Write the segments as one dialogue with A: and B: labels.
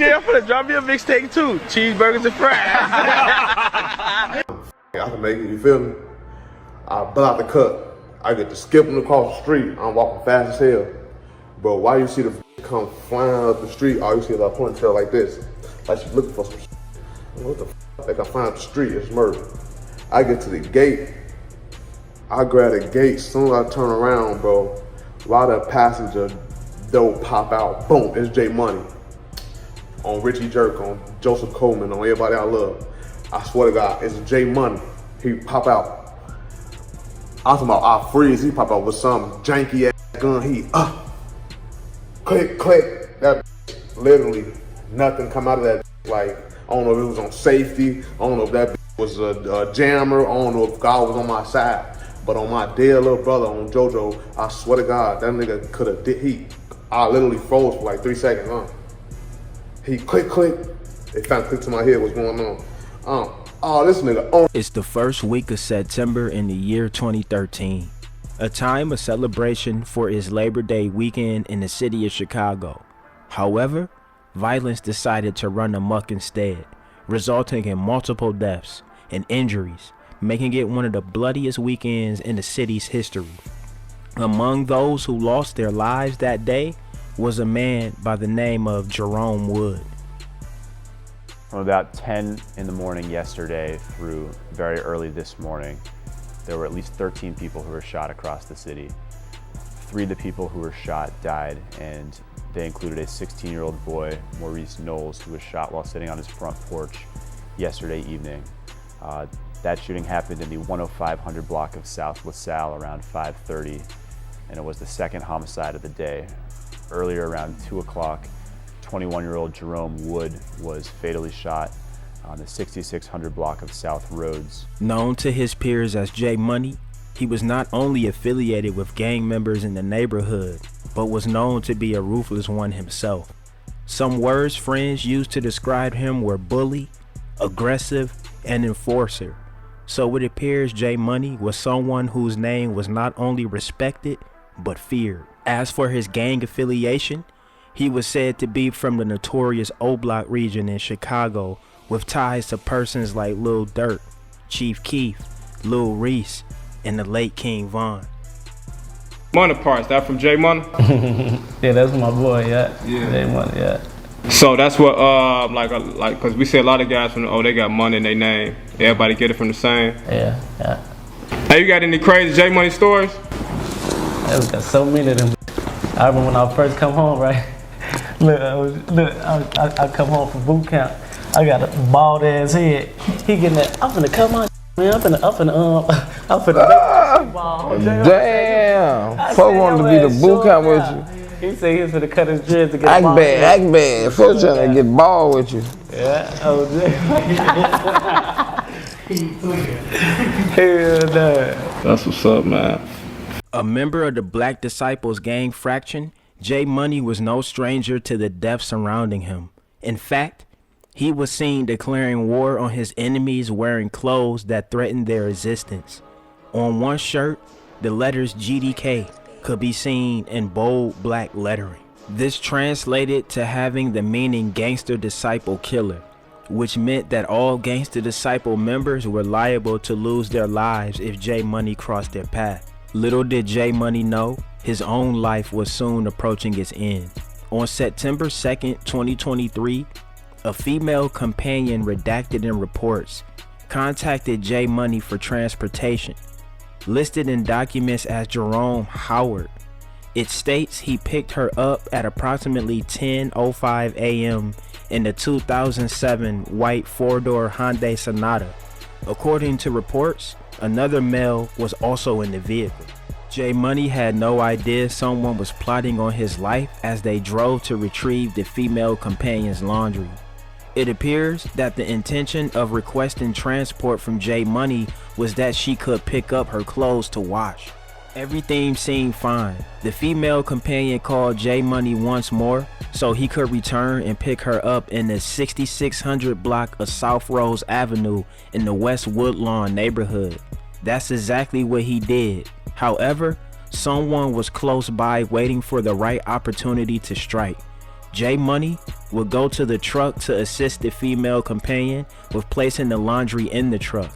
A: I'm finna drop me a mixtape too. Cheeseburgers and fries.
B: I can make it, you feel me? I butt out the cut. I get to skipping across the street. I'm walking fast as hell. Bro, why you see the come flying up the street, all you see is a ponytail like this. Like she's looking for some shit. What the f? Like I find up the street, it's murder. I get to the gate. I grab the gate, as soon as I turn around, bro, while the passenger door pop out, boom, it's JMoney. On Richie Jerk, on Joseph Coleman, on everybody I love. I swear to God, it's JMoney. He pop out. I'm talking about I freeze, he pop out with some janky ass gun, click, click. That literally nothing come out of that. Like, I don't know if it was on safety. I don't know if that was a jammer. I don't know if God was on my side. But on my dear little brother, on JoJo, I swear to God, that nigga could have I literally froze for like 3 seconds. He click. It finally clicked to my head what's going on. Oh, this nigga.
C: It's the first week of September in the year 2013. A time of celebration for its Labor Day weekend in the city of Chicago. However, violence decided to run amok instead, resulting in multiple deaths and injuries, making it one of the bloodiest weekends in the city's history. Among those who lost their lives that day was a man by the name of Jerome Wood.
D: From about 10 in the morning yesterday through very early this morning, there were at least 13 people who were shot across the city. 3 of the people who were shot died, and they included a 16-year-old boy, Maurice Knowles, who was shot while sitting on his front porch yesterday evening. That shooting happened in the 10500 block of South LaSalle around 5:30, and it was the second homicide of the day. Earlier around 2 o'clock, 21-year-old Jerome Wood was fatally shot on the 6600 block of South Rhodes.
C: Known to his peers as JMoney, he was not only affiliated with gang members in the neighborhood, but was known to be a ruthless one himself. Some words friends used to describe him were bully, aggressive, and enforcer. So it appears JMoney was someone whose name was not only respected, but feared. As for his gang affiliation, he was said to be from the notorious Oblock region in Chicago, with ties to persons like Lil Durk, Chief Keef, Lil Reese, and the late King Von.
A: Money parts, that from JMunna?
E: Yeah, that's my boy, yeah. JMunna, yeah.
A: So that's what, like, cause we see a lot of guys from, they got money in their name. Everybody get it from the same.
E: Yeah.
A: Hey, you got any crazy JMoney stories?
E: Yeah, we got so many of them. I remember when I first come home, right? I come home from boot camp. I got a bald ass head. He getting that, I'm finna cut my man, I'm finna make that bald.
F: Damn, folks wanted to be the boot camp with you.
E: He said he was finna cut his dreads to get bald.
F: Act bad. Folks trying to get bald with you.
E: Yeah, oh hell no.
A: That's what's up, man.
C: A member of the Black Disciples gang fraction, JMoney was no stranger to the death surrounding him. In fact, he was seen declaring war on his enemies wearing clothes that threatened their existence. On one shirt, the letters GDK could be seen in bold black lettering. This translated to having the meaning Gangster Disciple Killer, which meant that all Gangster Disciple members were liable to lose their lives if JMoney crossed their path. Little did JMoney know, his own life was soon approaching its end. On September 2nd, 2023, a female companion redacted in reports contacted JMoney for transportation, listed in documents as Jerome Howard. It states he picked her up at approximately 10:05 a.m. in the 2007 white 4-door Hyundai Sonata. According to reports, another male was also in the vehicle. JMoney had no idea someone was plotting on his life as they drove to retrieve the female companion's laundry. It appears that the intention of requesting transport from JMoney was that she could pick up her clothes to wash. Everything seemed fine. The female companion called JMoney once more so he could return and pick her up in the 6600 block of South Rose Avenue in the West Woodlawn neighborhood. That's exactly what he did. However, someone was close by waiting for the right opportunity to strike. JMoney would go to the truck to assist the female companion with placing the laundry in the truck.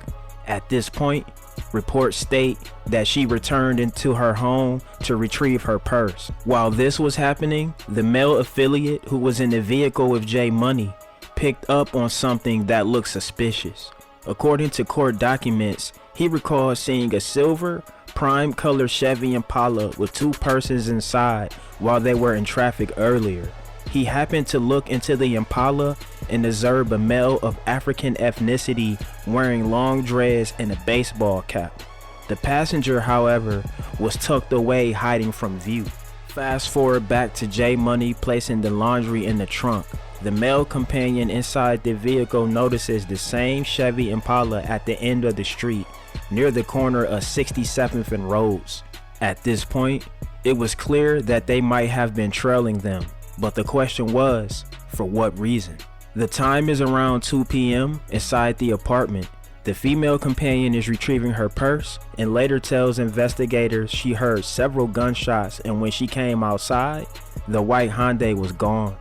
C: At this point, reports state that she returned into her home to retrieve her purse. While this was happening, the male affiliate who was in the vehicle with JMoney picked up on something that looked suspicious. According to court documents, he recalled seeing a silver, prime color Chevy Impala with 2 persons inside while they were in traffic earlier. He happened to look into the Impala and observed a male of African ethnicity wearing long dreads and a baseball cap. The passenger, however, was tucked away, hiding from view. Fast forward back to JMoney placing the laundry in the trunk. The male companion inside the vehicle notices the same Chevy Impala at the end of the street, near the corner of 67th and Rhodes. At this point, it was clear that they might have been trailing them, but the question was, for what reason? The time is around 2 p.m. inside the apartment. The female companion is retrieving her purse and later tells investigators she heard several gunshots, and when she came outside, the white Hyundai was gone.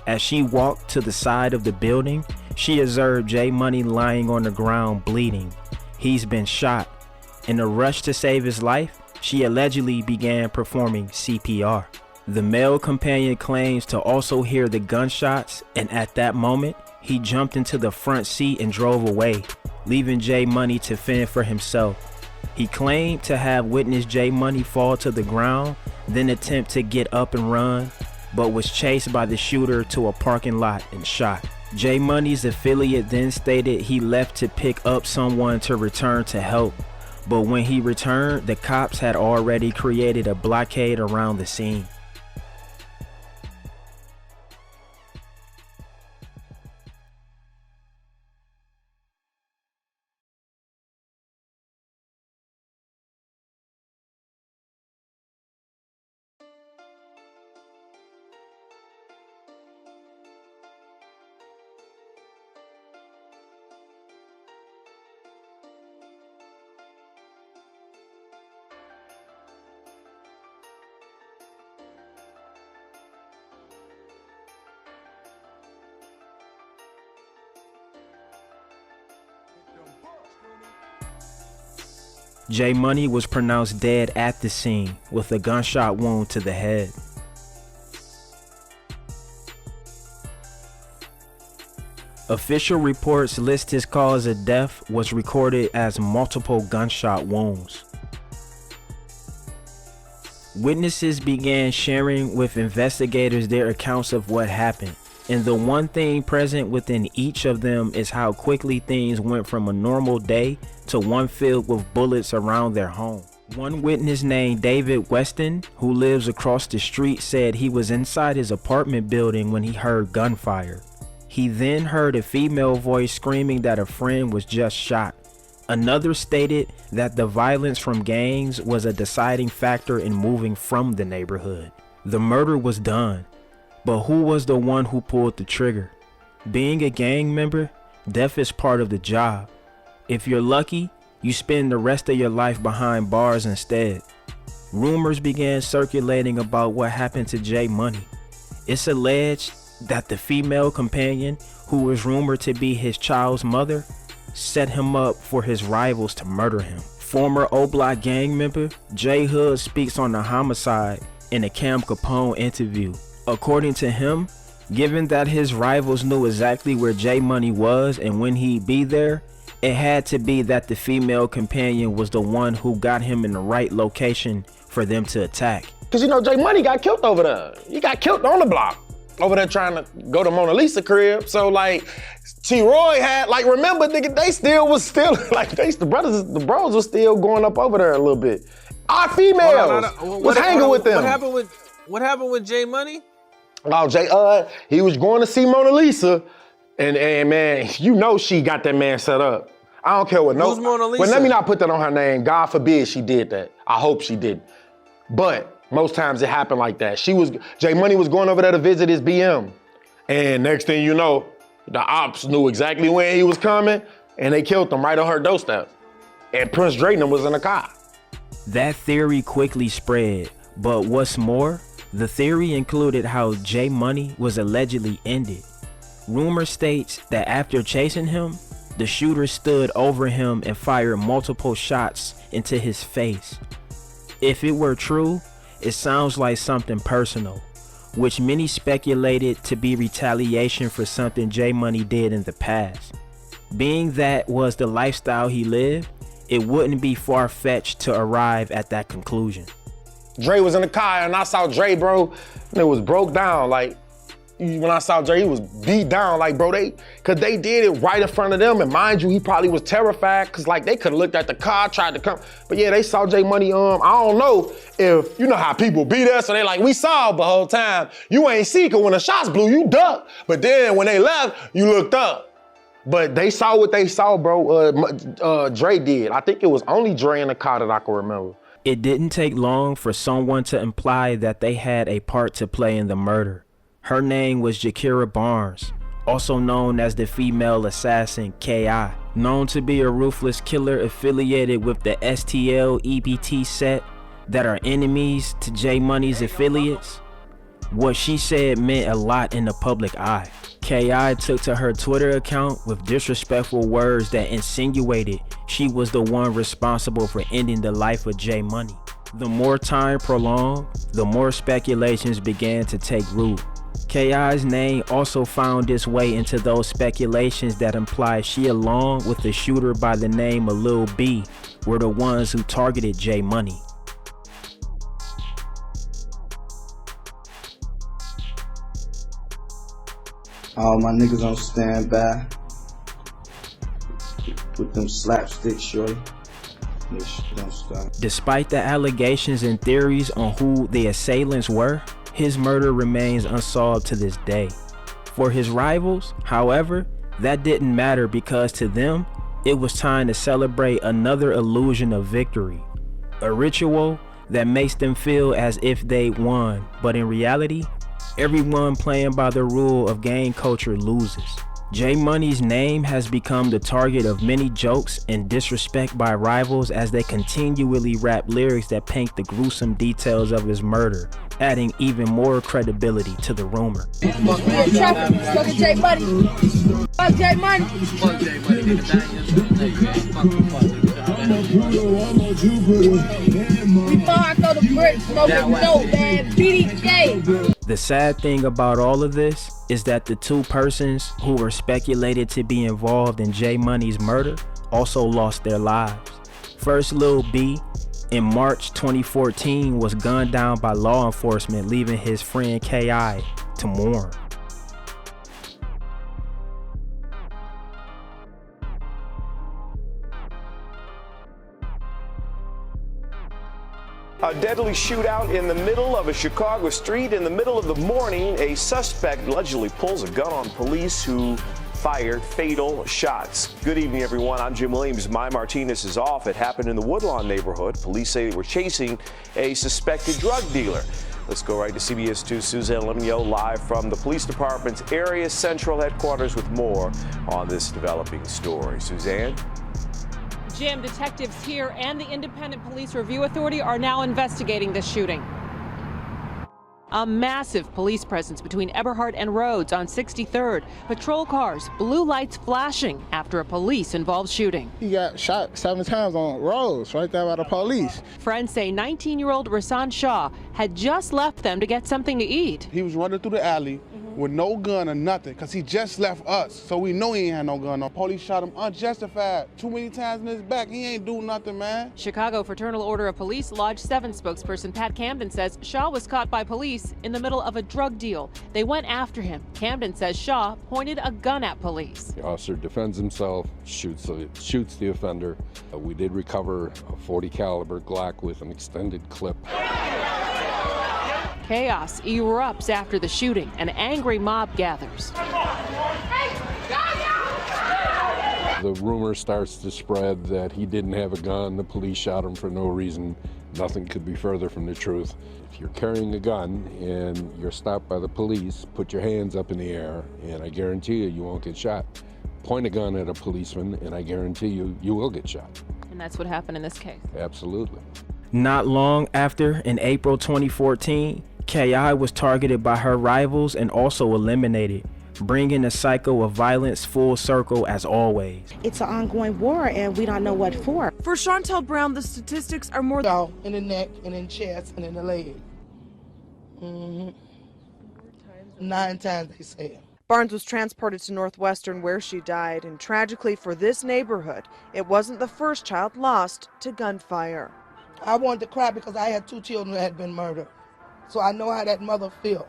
C: As she walked to the side of the building, she observed JMoney lying on the ground bleeding. He's been shot. In a rush to save his life, she allegedly began performing CPR. The male companion claims to also hear the gunshots, and at that moment, he jumped into the front seat and drove away, leaving JMoney to fend for himself. He claimed to have witnessed JMoney fall to the ground, then attempt to get up and run, but was chased by the shooter to a parking lot and shot. JMoney's affiliate then stated he left to pick up someone to return to help, but when he returned, the cops had already created a blockade around the scene. JMoney was pronounced dead at the scene with a gunshot wound to the head. Official reports list his cause of death was recorded as multiple gunshot wounds. Witnesses began sharing with investigators their accounts of what happened, and the one thing present within each of them is how quickly things went from a normal day to one filled with bullets around their home. One witness named David Weston, who lives across the street, said he was inside his apartment building when he heard gunfire. He then heard a female voice screaming that a friend was just shot. Another stated that the violence from gangs was a deciding factor in moving from the neighborhood. The murder was done, but who was the one who pulled the trigger? Being a gang member, death is part of the job. If you're lucky, you spend the rest of your life behind bars instead. Rumors began circulating about what happened to JMoney. It's alleged that the female companion, who was rumored to be his child's mother, set him up for his rivals to murder him. Former Oblock gang member J Hood speaks on the homicide in a Cam Capone interview. According to him, given that his rivals knew exactly where JMoney was and when he'd be there, it had to be that the female companion was the one who got him in the right location for them to attack.
G: Cause you know JMoney got killed over there. He got killed on the block, over there trying to go to Mona Lisa crib. So like, T-Roy had, like, remember, nigga, the bros was still going up over there a little bit. Our females was hanging with them.
H: What happened with JMoney?
G: Oh, he was going to see Mona Lisa, and man, you know she got that man set up. I don't care what
H: Who's Mona Lisa?
G: Well, let me not put that on her name. God forbid she did that. I hope she didn't. But most times it happened like that. JMoney was going over there to visit his BM. And next thing you know, the ops knew exactly when he was coming, and they killed him right on her doorstep. And Prince Drayton was in the car.
C: That theory quickly spread, but what's more, The theory included how JMoney was allegedly ended. Rumor states that after chasing him, the shooter stood over him and fired multiple shots into his face. If it were true, it sounds like something personal, which many speculated to be retaliation for something JMoney did in the past. Being that was the lifestyle he lived, it wouldn't be far-fetched to arrive at that conclusion.
G: Dre was in the car and I saw Dre, bro, and it was broke down. Like, when I saw Dre, he was beat down. Like, bro, cause they did it right in front of them. And mind you, he probably was terrified cause like they could have looked at the car, tried to come. But yeah, they saw JMoney, I don't know if, you know how people beat us, so they like, we saw the whole time. You ain't see, cause when the shots blew, you ducked. But then when they left, you looked up. But they saw what they saw, bro. Dre did. I think it was only Dre in the car that I can remember.
C: It didn't take long for someone to imply that they had a part to play in the murder. Her name was Jakira Barnes, also known as the female assassin K.I., known to be a ruthless killer affiliated with the STL EBT set that are enemies to JMoney's affiliates. What she said meant a lot in the public eye. K.I. took to her Twitter account with disrespectful words that insinuated she was the one responsible for ending the life of JMoney. The more time prolonged, the more speculations began to take root. K.I.'s name also found its way into those speculations that implied she, along with the shooter by the name of Lil B, were the ones who targeted JMoney.
I: All my niggas on standby with them slapsticks, shorty. This shit don't stop.
C: Despite the allegations and theories on who the assailants were, his murder remains unsolved to this day. For his rivals, however, that didn't matter because to them, it was time to celebrate another illusion of victory. A ritual that makes them feel as if they won, but in reality, everyone playing by the rule of gang culture loses. JMoney's name has become the target of many jokes and disrespect by rivals as they continually rap lyrics that paint the gruesome details of his murder, adding even more credibility to the rumor.
J: Fuck JMoney. Fuck JMoney. Fuck Before I go to brick, smoking no bad BDs.
C: The sad thing about all of this is that the two persons who were speculated to be involved in JMoney's murder also lost their lives. First, Lil B, in March 2014, was gunned down by law enforcement, leaving his friend K.I. to mourn.
K: A deadly shootout in the middle of a Chicago street in the middle of the morning. A suspect allegedly pulls a gun on police who fired fatal shots. Good evening, everyone. I'm Jim Williams. My Martinez is off. It happened in the Woodlawn neighborhood. Police say they were chasing a suspected drug dealer. Let's go right to CBS 2's Suzanne Lemonio live from the police department's area central headquarters with more on this developing story. Suzanne?
L: Jim, detectives here and the Independent Police Review Authority are now investigating this shooting. A massive police presence between Eberhard and Rhodes on 63rd. Patrol cars, blue lights flashing after a police-involved shooting.
M: He got shot 7 times on Rhodes, right there by the police.
L: Friends say 19-year-old Rasan Shaw had just left them to get something to eat.
M: He was running through the alley with no gun or nothing, because he just left us, so we know he ain't had no gun. The police shot him unjustified. Too many times in his back. He ain't do nothing, man.
L: Chicago Fraternal Order of Police Lodge 7 spokesperson Pat Camden says Shaw was caught by police in the middle of a drug deal. They went after him. Camden says Shaw pointed a gun at police.
N: The officer defends himself, shoots the offender. We did recover a .40 caliber Glock with an extended clip.
L: Chaos erupts after the shooting. An angry mob gathers.
N: The rumor starts to spread that he didn't have a gun, the police shot him for no reason. Nothing could be further from the truth. If you're carrying a gun and you're stopped by the police, put your hands up in the air, and I guarantee you, you won't get shot. Point a gun at a policeman, and I guarantee you, you will get shot.
L: And that's what happened in this case.
N: Absolutely.
C: Not long after, in April 2014, KI was targeted by her rivals and also eliminated, bringing the cycle of violence full circle as always.
O: It's an ongoing war and we don't know what for.
P: For Chantel Brown, the statistics are more
Q: in the neck and in the chest and in the leg. 9 times they say.
P: Barnes was transported to Northwestern where she died, and tragically for this neighborhood, it wasn't the first child lost to gunfire.
Q: I wanted to cry because I had 2 children that had been murdered. So I know how that mother feels.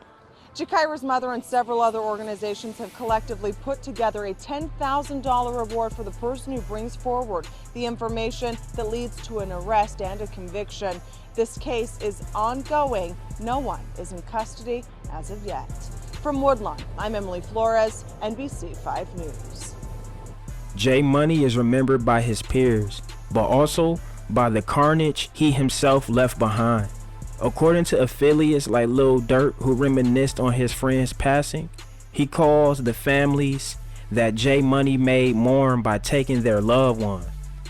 P: Jakira's mother and several other organizations have collectively put together a $10,000 reward for the person who brings forward the information that leads to an arrest and a conviction. This case is ongoing. No one is in custody as of yet. From Woodlawn, I'm Emily Flores, NBC 5 News.
C: JMoney is remembered by his peers, but also by the carnage he himself left behind. According to affiliates like Lil Durk, who reminisced on his friend's passing, he calls the families that JMoney made mourn by taking their loved ones.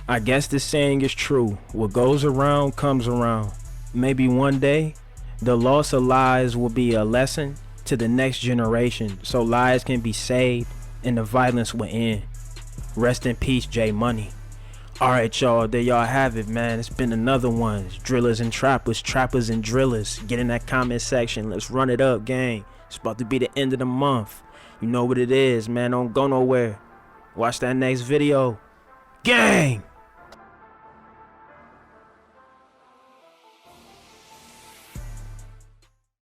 C: I guess this saying is true. What goes around comes around. Maybe one day, the loss of lives will be a lesson to the next generation, so lives can be saved and the violence will end. Rest in peace, JMoney. Alright y'all, there y'all have it, man. It's been another one. It's drillers and trappers, trappers and drillers. Get in that comment section. Let's run it up, gang. It's about to be the end of the month. You know what it is, man. Don't go nowhere. Watch that next video. Gang!